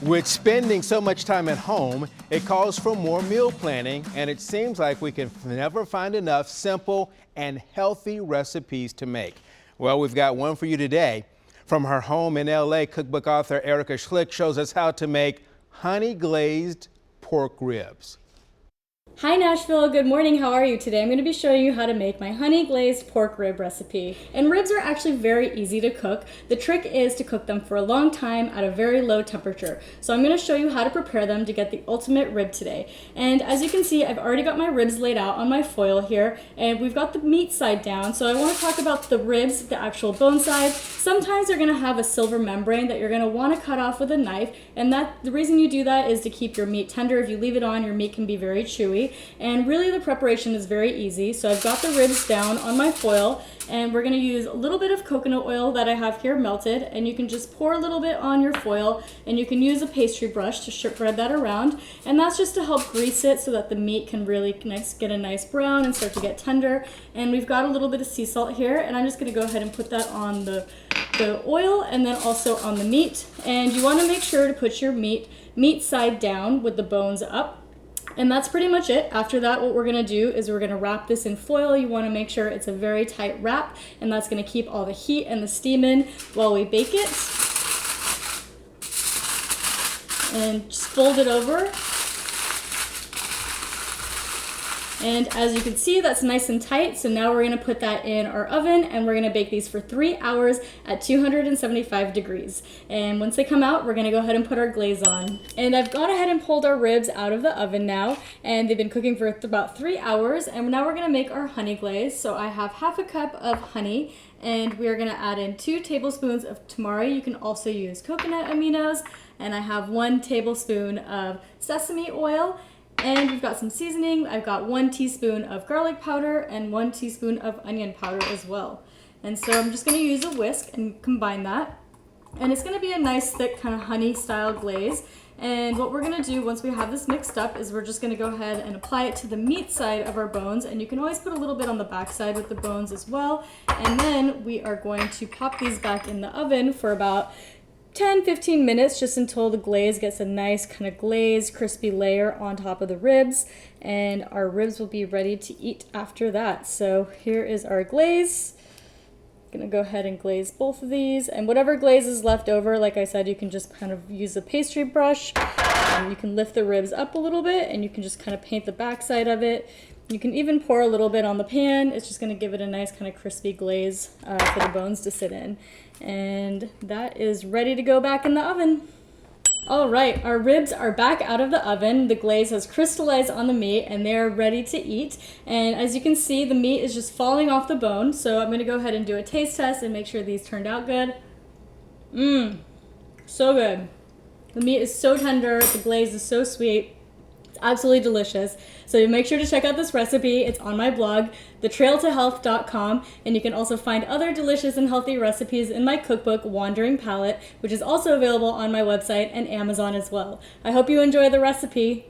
With spending so much time at home, it calls for more meal planning, and it seems like we can never find enough simple and healthy recipes to make. Well, we've got one for you today. From her home in LA, cookbook author Erica Schlick shows us how to make honey-glazed pork ribs. Hi Nashville, good morning. How are you today? I'm going to be showing you how to make my honey glazed pork rib recipe. And ribs are actually very easy to cook. The trick is to cook them for a long time at a very low temperature. So I'm going to show you how to prepare them to get the ultimate rib today. And as you can see, I've already got my ribs laid out on my foil here, and we've got the meat side down. So I want to talk about the ribs, the actual bone side. Sometimes they're going to have a silver membrane that you're going to want to cut off with a knife, and the reason you do that is to keep your meat tender. If you leave it on, your meat can be very chewy. And really the preparation is very easy. So I've got the ribs down on my foil, and we're going to use a little bit of coconut oil that I have here melted, and you can just pour a little bit on your foil, and you can use a pastry brush to spread that around, and that's just to help grease it so that the meat can really get a nice brown and start to get tender. And we've got a little bit of sea salt here, and I'm just going to go ahead and put that on the oil and then also on the meat. And you want to make sure to put your meat side down with the bones up. And that's pretty much it. After that, what we're gonna do is we're gonna wrap this in foil. You wanna make sure it's a very tight wrap, and that's gonna keep all the heat and the steam in while we bake it. And just fold it over. And as you can see, that's nice and tight. So now we're gonna put that in our oven, and we're gonna bake these for 3 hours at 275 degrees. And once they come out, we're gonna go ahead and put our glaze on. And I've gone ahead and pulled our ribs out of the oven now, and they've been cooking for about 3 hours. And now we're gonna make our honey glaze. So I have half a cup of honey, and we're gonna add in 2 tablespoons of tamari. You can also use coconut aminos. And I have 1 tablespoon of sesame oil. And we've got some seasoning. I've got 1 teaspoon of garlic powder and 1 teaspoon of onion powder as well. And so I'm just gonna use a whisk and combine that. And it's gonna be a nice thick kind of honey style glaze. And what we're gonna do once we have this mixed up is we're just gonna go ahead and apply it to the meat side of our bones. And you can always put a little bit on the back side with the bones as well. And then we are going to pop these back in the oven for about 10-15 minutes, just until the glaze gets a nice kind of glazed, crispy layer on top of the ribs, and our ribs will be ready to eat after that. So here is our glaze. I'm gonna go ahead and glaze both of these, and whatever glaze is left over, like I said, you can just kind of use a pastry brush. You can lift the ribs up a little bit, and you can just kind of paint the back side of it. You can even pour a little bit on the pan. It's just gonna give it a nice kind of crispy glaze for the bones to sit in. And that is ready to go back in the oven. All right, our ribs are back out of the oven. The glaze has crystallized on the meat, and they're ready to eat. And as you can see, the meat is just falling off the bone. So I'm gonna go ahead and do a taste test and make sure these turned out good. So good. The meat is so tender, the glaze is so sweet. It's absolutely delicious. So make sure to check out this recipe. It's on my blog, thetrailtohealth.com, and you can also find other delicious and healthy recipes in my cookbook, Wandering Palate, which is also available on my website and Amazon as well. I hope you enjoy the recipe.